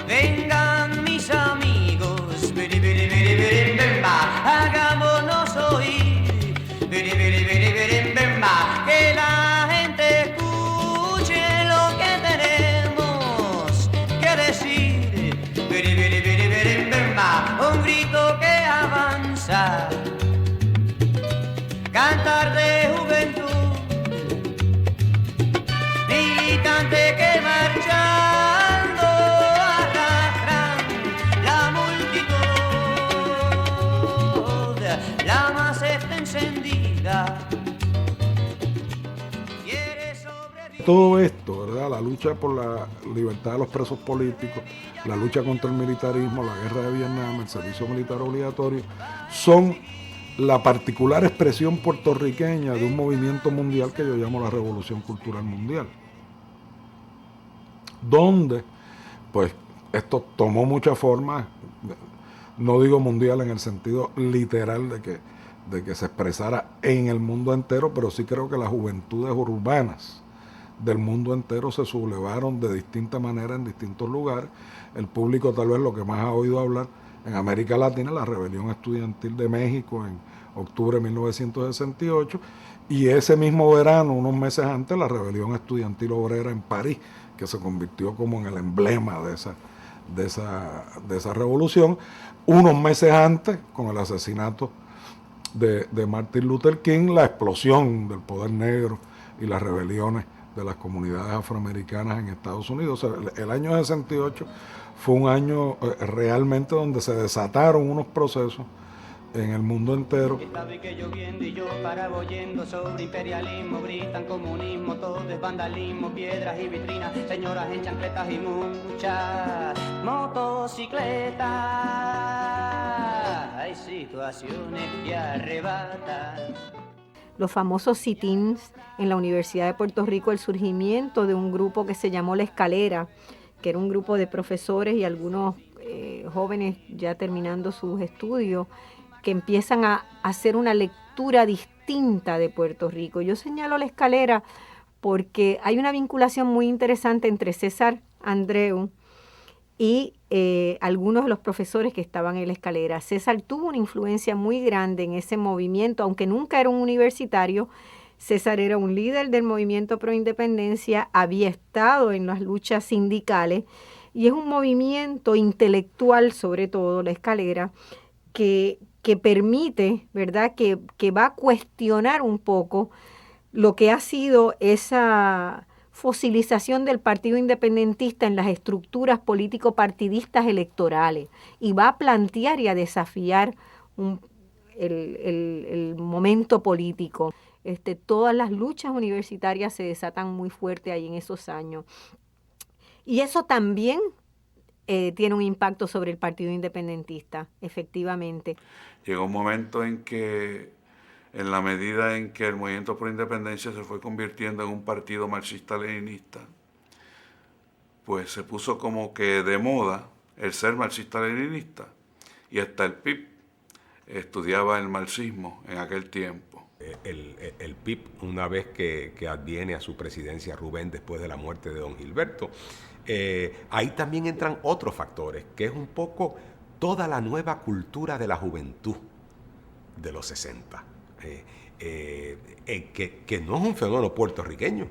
Vengan mis amigos, biri, biri, biri, biri, bimba, hagámonos oír, biri, biri, biri, biri, bimba, que la gente escuche lo que tenemos que decir, biri, biri, biri, biri, bimba, un grito que avanza, cantar de juventud, militante que marchando arrastran la multitud, la masa está encendida, quiere sobrevivir. Todo esto, ¿verdad? La lucha por la libertad de los presos políticos, la lucha contra el militarismo, la guerra de Vietnam, el servicio militar obligatorio, son la particular expresión puertorriqueña de un movimiento mundial que yo llamo la Revolución Cultural Mundial, donde pues esto tomó mucha forma, no digo mundial en el sentido literal de que se expresara en el mundo entero, pero sí creo que las juventudes urbanas del mundo entero se sublevaron de distinta manera en distintos lugares. El público tal vez lo que más ha oído hablar en América Latina, la rebelión estudiantil de México en octubre de 1968, y ese mismo verano, unos meses antes, la rebelión estudiantil obrera en París, que se convirtió como en el emblema de esa revolución. Unos meses antes, con el asesinato de Martin Luther King, la explosión del poder negro y las rebeliones de las comunidades afroamericanas en Estados Unidos. O sea, el año 68 fue un año realmente donde se desataron unos procesos en el mundo entero. Estaba que lloviendo y yo paraboyendo sobre imperialismo, gritan comunismo, todo es vandalismo, piedras y vitrinas, señoras en chancletas y muchas motocicletas. Hay situaciones que arrebatan. Los famosos sit-ins en la Universidad de Puerto Rico, el surgimiento de un grupo que se llamó La Escalera, que era un grupo de profesores y algunos jóvenes ya terminando sus estudios, que empiezan a hacer una lectura distinta de Puerto Rico. Yo señalo La Escalera porque hay una vinculación muy interesante entre César Andreu y algunos de los profesores que estaban en La Escalera. César tuvo una influencia muy grande en ese movimiento, aunque nunca era un universitario. César era un líder del movimiento pro independencia, había estado en las luchas sindicales y es un movimiento intelectual, sobre todo La Escalera, que permite, ¿verdad?, que va a cuestionar un poco lo que ha sido esa fosilización del partido independentista en las estructuras político-partidistas electorales y va a plantear y a desafiar el momento político. Todas las luchas universitarias se desatan muy fuerte ahí en esos años. Y eso también tiene un impacto sobre el partido independentista, efectivamente. Llegó un momento en que, en la medida en que el movimiento por independencia se fue convirtiendo en un partido marxista-leninista, pues se puso como que de moda el ser marxista-leninista, y hasta el PIB estudiaba el marxismo en aquel tiempo. El PIB, una vez que adviene a su presidencia Rubén después de la muerte de don Gilberto, ahí también entran otros factores, que es un poco toda la nueva cultura de la juventud de los 60, que no es un fenómeno puertorriqueño,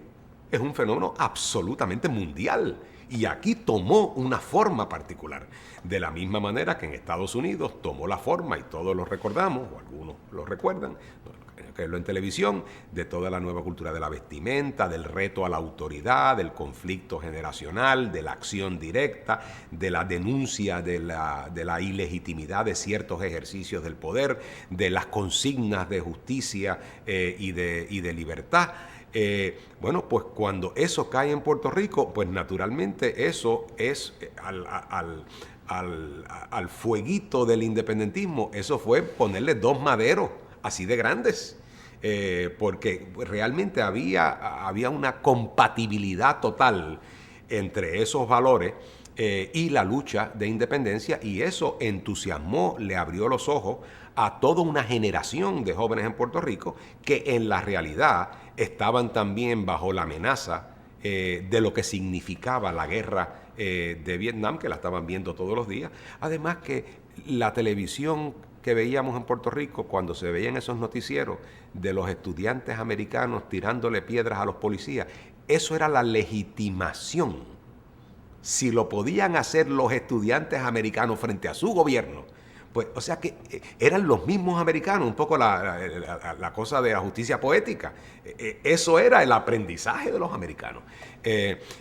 es un fenómeno absolutamente mundial. Y aquí tomó una forma particular, de la misma manera que en Estados Unidos tomó la forma, y todos lo recordamos, o algunos lo recuerdan, verlo en televisión, de toda la nueva cultura de la vestimenta, del reto a la autoridad, del conflicto generacional, de la acción directa, de la denuncia de la ilegitimidad de ciertos ejercicios del poder, de las consignas de justicia y de libertad. Bueno, pues cuando eso cae en Puerto Rico, pues naturalmente eso es al fueguito del independentismo, eso fue ponerle dos maderos así de grandes. Porque realmente había una compatibilidad total entre esos valores y la lucha de independencia, y eso entusiasmó, le abrió los ojos a toda una generación de jóvenes en Puerto Rico que en la realidad estaban también bajo la amenaza de lo que significaba la guerra de Vietnam, que la estaban viendo todos los días. Además que la televisión que veíamos en Puerto Rico, cuando se veían esos noticieros de los estudiantes americanos tirándole piedras a los policías, eso era la legitimación. Si lo podían hacer los estudiantes americanos frente a su gobierno, pues, o sea que eran los mismos americanos, un poco la cosa de la justicia poética. Eso era el aprendizaje de los americanos.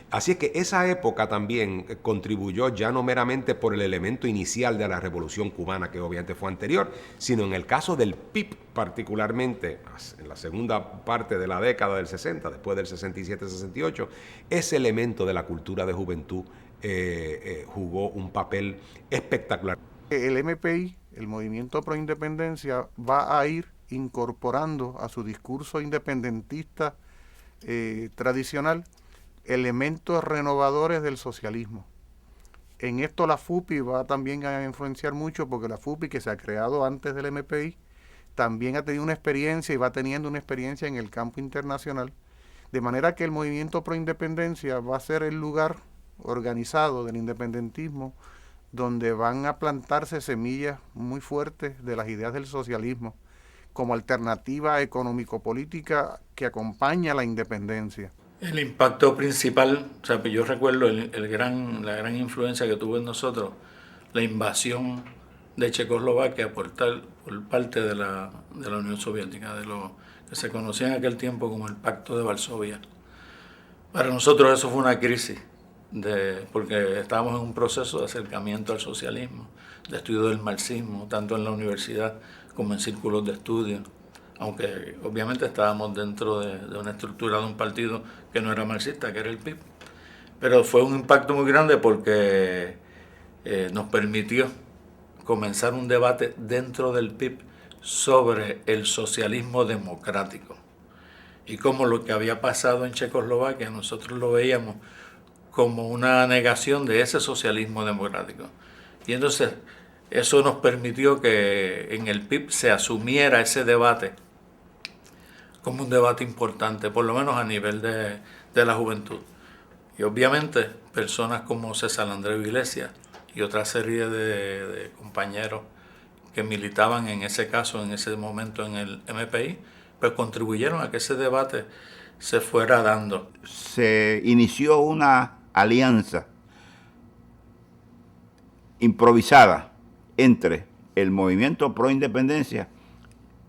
Así es que esa época también contribuyó ya no meramente por el elemento inicial de la Revolución Cubana, que obviamente fue anterior, sino en el caso del PIB particularmente, en la segunda parte de la década del 60, después del 67-68, ese elemento de la cultura de juventud jugó un papel espectacular. El MPI, el Movimiento Pro Independencia, va a ir incorporando a su discurso independentista tradicional elementos renovadores del socialismo. En esto la FUPI va también a influenciar mucho, porque la FUPI, que se ha creado antes del MPI, también ha tenido una experiencia y va teniendo una experiencia en el campo internacional, de manera que el Movimiento Pro Independencia va a ser el lugar organizado del independentismo donde van a plantarse semillas muy fuertes de las ideas del socialismo como alternativa económico-política que acompaña a la independencia. El impacto principal, o sea, yo recuerdo la gran influencia que tuvo en nosotros la invasión de Checoslovaquia por parte de la Unión Soviética, de lo que se conocía en aquel tiempo como el Pacto de Varsovia. Para nosotros eso fue una crisis, porque estábamos en un proceso de acercamiento al socialismo, de estudio del marxismo, tanto en la universidad como en círculos de estudio, aunque obviamente estábamos dentro de una estructura de un partido que no era marxista, que era el PIB. Pero fue un impacto muy grande porque nos permitió comenzar un debate dentro del PIB sobre el socialismo democrático y cómo lo que había pasado en Checoslovaquia nosotros lo veíamos como una negación de ese socialismo democrático. Y entonces eso nos permitió que en el PIB se asumiera ese debate como un debate importante, por lo menos a nivel de la juventud. Y obviamente personas como César Andreu Iglesias y otra serie de compañeros que militaban en ese caso, en ese momento en el MPI, pues contribuyeron a que ese debate se fuera dando. Se inició una alianza improvisada entre el Movimiento Pro Independencia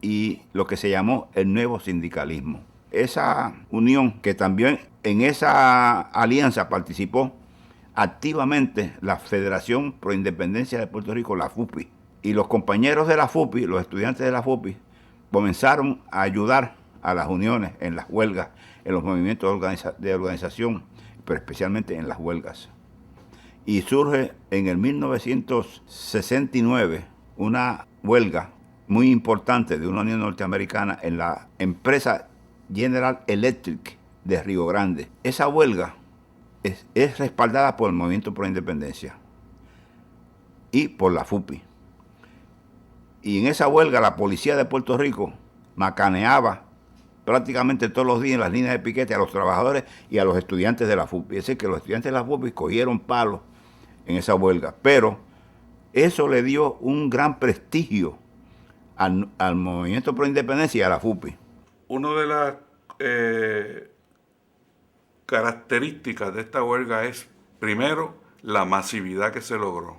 y lo que se llamó el nuevo sindicalismo. Esa unión, que también en esa alianza participó activamente la Federación Pro Independencia de Puerto Rico, la FUPI, y los compañeros de la FUPI, los estudiantes de la FUPI, comenzaron a ayudar a las uniones en las huelgas, en los movimientos de organización, pero especialmente en las huelgas. Y surge en el 1969 una huelga muy importante de una unión norteamericana en la empresa General Electric de Río Grande. Esa huelga es respaldada por el Movimiento Pro Independencia y por la FUPI. Y en esa huelga la policía de Puerto Rico macaneaba prácticamente todos los días en las líneas de piquete a los trabajadores y a los estudiantes de la FUPI. Es decir, que los estudiantes de la FUPI cogieron palos en esa huelga. Pero eso le dio un gran prestigio al Movimiento Pro Independencia y a la FUPI. Una de las características de esta huelga es, primero, la masividad que se logró.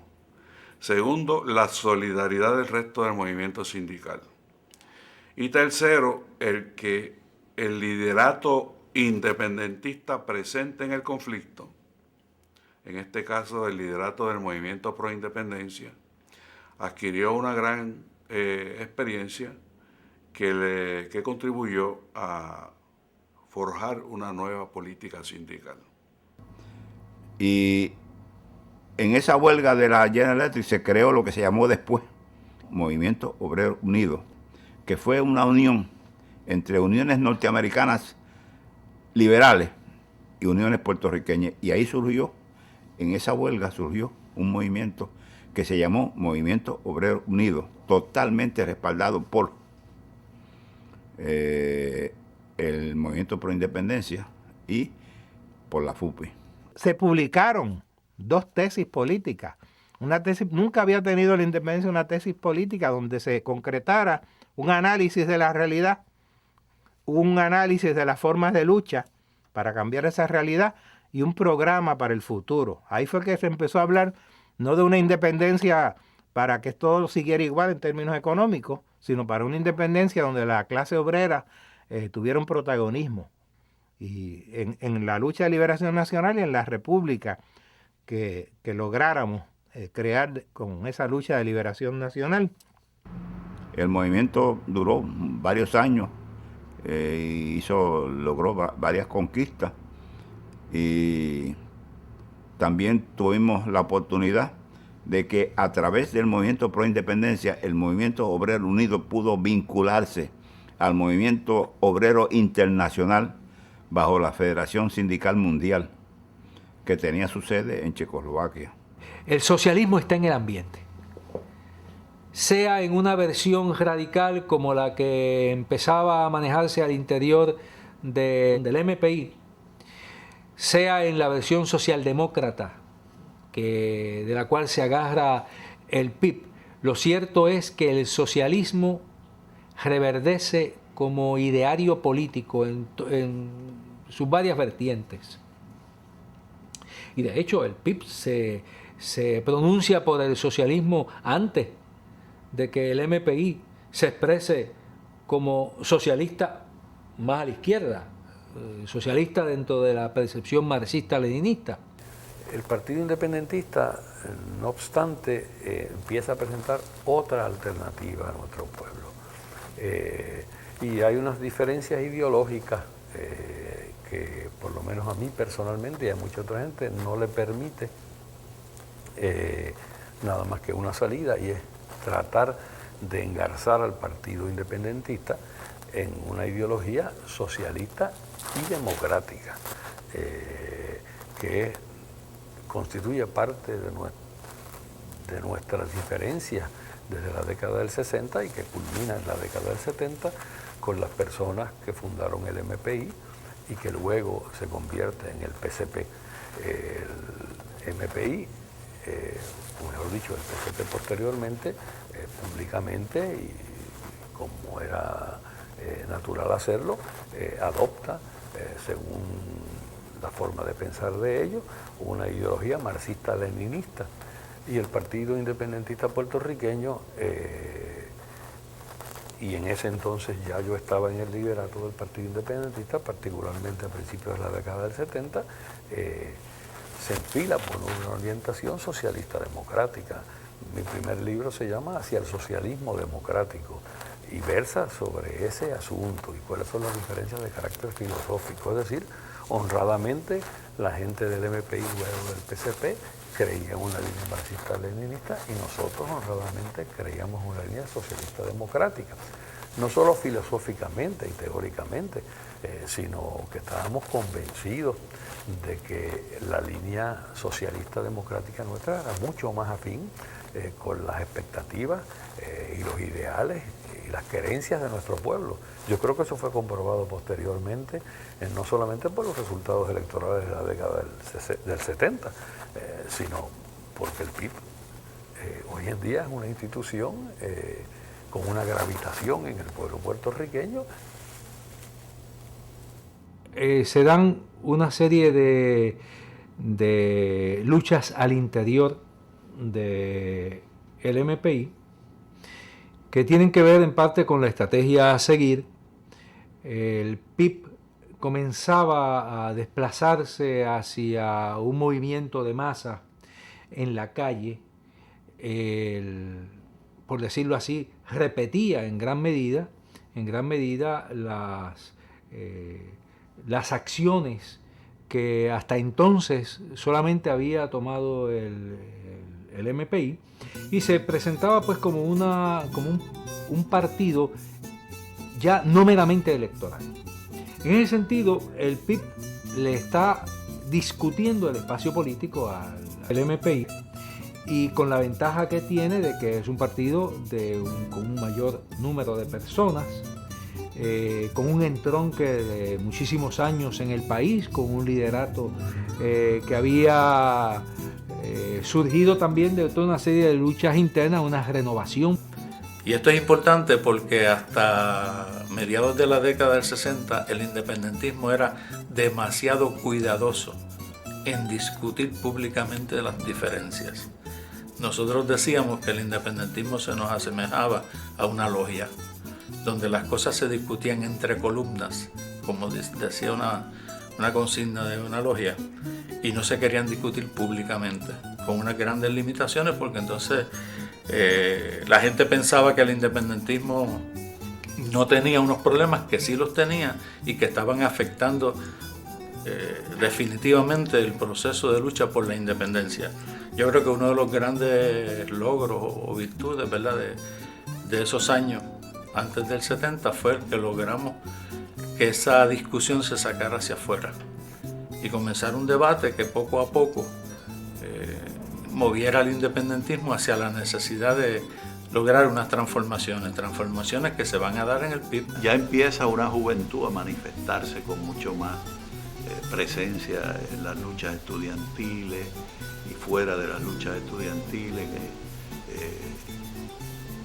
Segundo, la solidaridad del resto del movimiento sindical. Y tercero, el liderato independentista presente en el conflicto, en este caso el liderato del Movimiento Pro Independencia, adquirió una gran experiencia que contribuyó a forjar una nueva política sindical. Y en esa huelga de la General Electric se creó lo que se llamó después Movimiento Obrero Unido, que fue una unión entre uniones norteamericanas liberales y uniones puertorriqueñas. Y ahí en esa huelga surgió un movimiento que se llamó Movimiento Obrero Unido, totalmente respaldado por el Movimiento Pro Independencia y por la FUPI. Se publicaron 2 tesis políticas. Una tesis, nunca había tenido la independencia una tesis política donde se concretara un análisis de la realidad, un análisis de las formas de lucha para cambiar esa realidad y un programa para el futuro. Ahí fue que se empezó a hablar no de una independencia para que todo siguiera igual en términos económicos, sino para una independencia donde la clase obrera tuviera un protagonismo. Y en la lucha de liberación nacional y en la república que lográramos crear con esa lucha de liberación nacional. El movimiento duró varios años, logró varias conquistas y también tuvimos la oportunidad de que a través del movimiento pro independencia el movimiento obrero unido pudo vincularse al movimiento obrero internacional bajo la Federación Sindical Mundial, que tenía su sede en Checoslovaquia. El socialismo está en el ambiente, sea en una versión radical como la que empezaba a manejarse al interior del MPI, sea en la versión socialdemócrata de la cual se agarra el PIB. Lo cierto es que el socialismo reverdece como ideario político en sus varias vertientes. Y de hecho el PIB se pronuncia por el socialismo antes de que el MPI se exprese como socialista más a la izquierda, socialista dentro de la percepción marxista-leninista. El Partido Independentista, no obstante, empieza a presentar otra alternativa a nuestro pueblo. Y hay unas diferencias ideológicas que por lo menos a mí personalmente y a mucha otra gente no le permite nada más que una salida, y es tratar de engarzar al Partido Independentista en una ideología socialista y democrática, que constituye parte de nuestras diferencias desde la década del 60 y que culmina en la década del 70 con las personas que fundaron el MPI y que luego se convierte en el PCP. El MPI, o mejor dicho, el PCP posteriormente, públicamente y como era natural hacerlo, adopta, según la forma de pensar de ellos, una ideología marxista-leninista. Y el Partido Independentista puertorriqueño, y en ese entonces ya yo estaba en el liderato del Partido Independentista, particularmente a principios de la década del 70, se enfila por una orientación socialista democrática. Mi primer libro se llama Hacia el socialismo democrático y versa sobre ese asunto y cuáles son las diferencias de carácter filosófico. Es decir, honradamente la gente del MPI y luego del PCP creía en una línea marxista-leninista y nosotros honradamente creíamos en una línea socialista democrática. No solo filosóficamente y teóricamente, sino que estábamos convencidos de que la línea socialista democrática nuestra era mucho más afín con las expectativas y los ideales y las querencias de nuestro pueblo. Yo creo que eso fue comprobado posteriormente, no solamente por los resultados electorales de la década del 70, sino porque el PIB hoy en día es una institución con una gravitación en el pueblo puertorriqueño. Se dan una serie de luchas al interior del MPI que tienen que ver en parte con la estrategia a seguir. El PIB comenzaba a desplazarse hacia un movimiento de masa en la calle, por decirlo así, repetía en gran medida las acciones que hasta entonces solamente había tomado el MPI, y se presentaba pues como un partido ya no meramente electoral. En ese sentido, el PIB le está discutiendo el espacio político al MPI, y con la ventaja que tiene de que es un partido con un mayor número de personas, con un entronque de muchísimos años en el país, con un liderato que había surgido también de toda una serie de luchas internas, una renovación. Y esto es importante porque hasta mediados de la década del 60 el independentismo era demasiado cuidadoso en discutir públicamente las diferencias. Nosotros decíamos que el independentismo se nos asemejaba a una logia, donde las cosas se discutían entre columnas, como decía una consigna de una logia, y no se querían discutir públicamente, con unas grandes limitaciones, porque entonces la gente pensaba que el independentismo no tenía unos problemas que sí los tenía y que estaban afectando definitivamente el proceso de lucha por la independencia. Yo creo que uno de los grandes logros o virtudes, ¿verdad?, de esos años antes del 70 fue el que logramos que esa discusión se sacara hacia afuera y comenzar un debate que poco a poco moviera al independentismo hacia la necesidad de lograr unas transformaciones que se van a dar en el PIB. Ya empieza una juventud a manifestarse con mucho más presencia en las luchas estudiantiles y fuera de las luchas estudiantiles.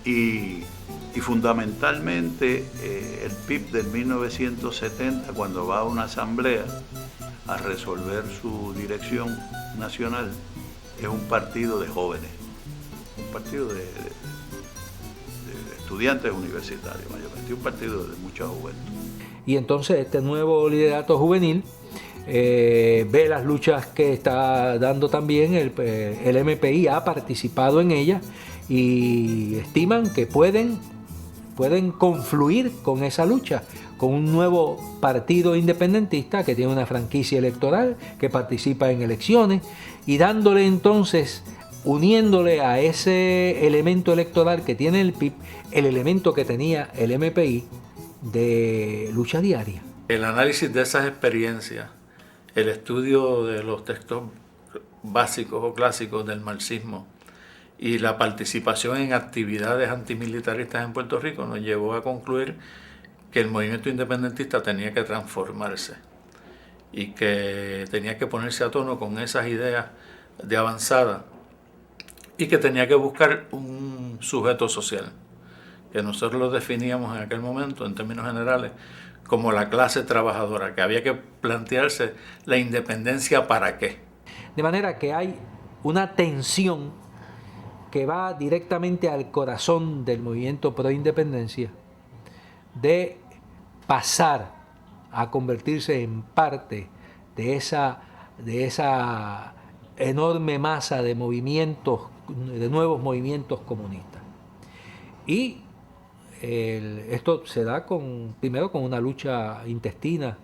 Y fundamentalmente el PIB del 1970, cuando va a una asamblea a resolver su dirección nacional, es un partido de jóvenes, un partido de estudiantes universitarios mayormente, un partido de mucha juventud. Y entonces este nuevo liderato juvenil ve las luchas que está dando también el MPI, ha participado en ellas y estiman que pueden confluir con esa lucha, con un nuevo partido independentista que tiene una franquicia electoral, que participa en elecciones y dándole entonces, uniéndole a ese elemento electoral que tiene el PIB, el elemento que tenía el MPI de lucha diaria. El análisis de esas experiencias, el estudio de los textos básicos o clásicos del marxismo y la participación en actividades antimilitaristas en Puerto Rico nos llevó a concluir que el movimiento independentista tenía que transformarse y que tenía que ponerse a tono con esas ideas de avanzada y que tenía que buscar un sujeto social, que nosotros lo definíamos en aquel momento en términos generales como la clase trabajadora, que había que plantearse la independencia para qué. De manera que hay una tensión que va directamente al corazón del movimiento pro independencia de pasar a convertirse en parte de esa enorme masa de movimientos, de nuevos movimientos comunistas. Y esto se da primero con una lucha intestina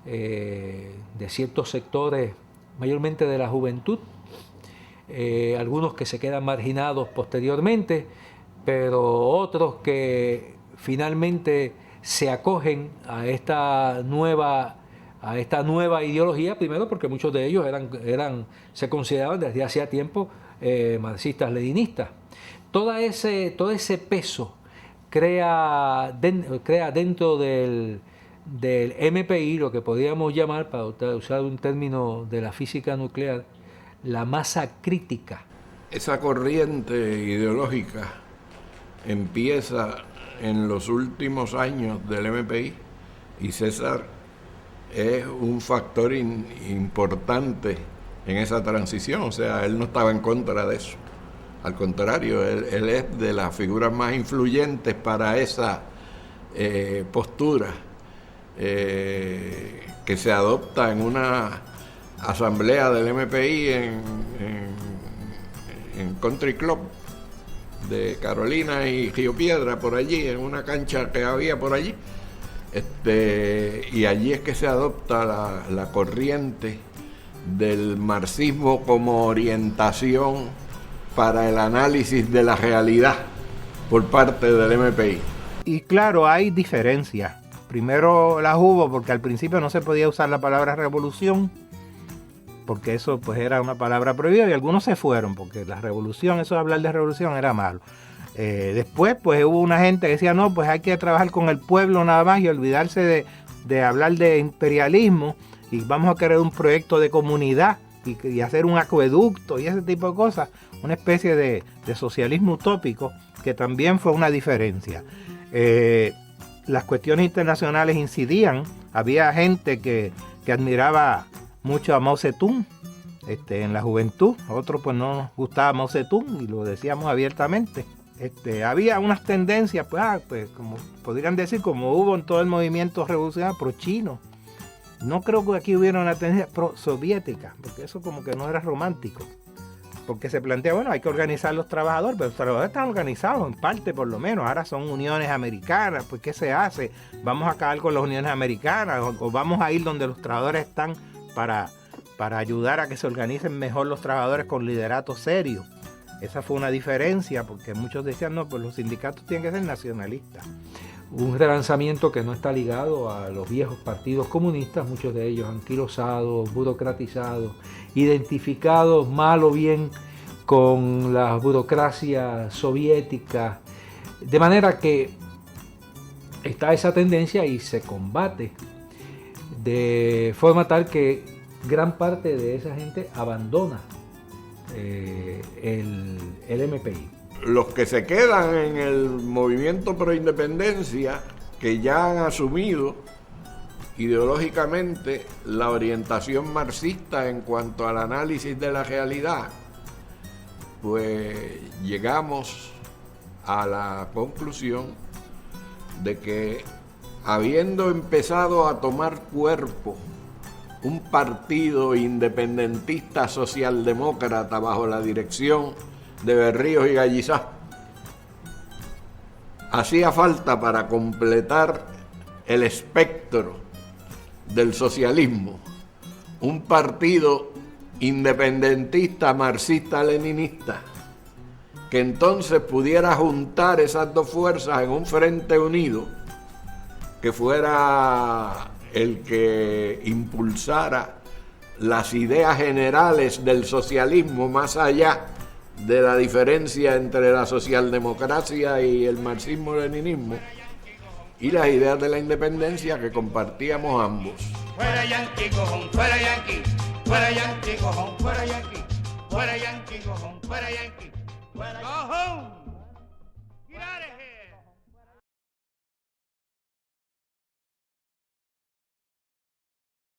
de ciertos sectores, mayormente de la juventud, algunos que se quedan marginados posteriormente, pero otros que finalmente se acogen a esta nueva ideología, primero porque muchos de ellos se consideraban desde hacía tiempo marxistas leninistas. Todo ese peso crea dentro del MPI lo que podríamos llamar, para usar un término de la física nuclear, la masa crítica. Esa corriente ideológica empieza en los últimos años del MPI y César es un factor importante en esa transición, o sea, él no estaba en contra de eso. Al contrario, él es de las figuras más influyentes para esa postura que se adopta en una asamblea del MPI en Country Club de Carolina y Río Piedra, por allí, en una cancha que había por allí. Y allí es que se adopta la corriente del marxismo como orientación para el análisis de la realidad por parte del MPI. Y claro, hay diferencias. Primero las hubo porque al principio no se podía usar la palabra revolución, porque eso pues era una palabra prohibida y algunos se fueron porque la revolución, eso de hablar de revolución era malo. Después pues hubo una gente que decía, no, pues hay que trabajar con el pueblo nada más y olvidarse de hablar de imperialismo, y vamos a crear un proyecto de comunidad y hacer un acueducto y ese tipo de cosas, una especie de socialismo utópico que también fue una diferencia. Las cuestiones internacionales incidían, había gente que admiraba mucho a Mao Zedong en la juventud, a otros pues no nos gustaba Mao Zedong y lo decíamos abiertamente. Había unas tendencias, pues como podrían decir, como hubo en todo el movimiento revolucionario pro-chino. No creo que aquí hubiera una tendencia pro-soviética, porque eso como que no era romántico. Porque se plantea, bueno, hay que organizar los trabajadores, pero los trabajadores están organizados, en parte por lo menos. Ahora son uniones americanas, pues ¿qué se hace? ¿Vamos a acabar con las uniones americanas o vamos a ir donde los trabajadores están para ayudar a que se organicen mejor los trabajadores con liderato serio? Esa fue una diferencia, porque muchos decían, no, pues los sindicatos tienen que ser nacionalistas. Un relanzamiento que no está ligado a los viejos partidos comunistas, muchos de ellos anquilosados, burocratizados, identificados mal o bien con la burocracia soviética, de manera que está esa tendencia y se combate de forma tal que gran parte de esa gente abandona el MPI. Los que se quedan en el movimiento pro independencia, que ya han asumido ideológicamente la orientación marxista en cuanto al análisis de la realidad, pues llegamos a la conclusión de que, habiendo empezado a tomar cuerpo un partido independentista socialdemócrata bajo la dirección de Berríos y Gallizá, hacía falta para completar el espectro del socialismo un partido independentista marxista-leninista que entonces pudiera juntar esas dos fuerzas en un frente unido, que fuera el que impulsara las ideas generales del socialismo más allá de la diferencia entre la socialdemocracia y el marxismo-leninismo, y las ideas de la independencia que compartíamos ambos. Fuera Yankee, cojón, fuera Yankee, fuera Yankee, cojón, fuera Yankee, fuera Yankee, cojón, fuera Yankee, fuera Yankee, cojón.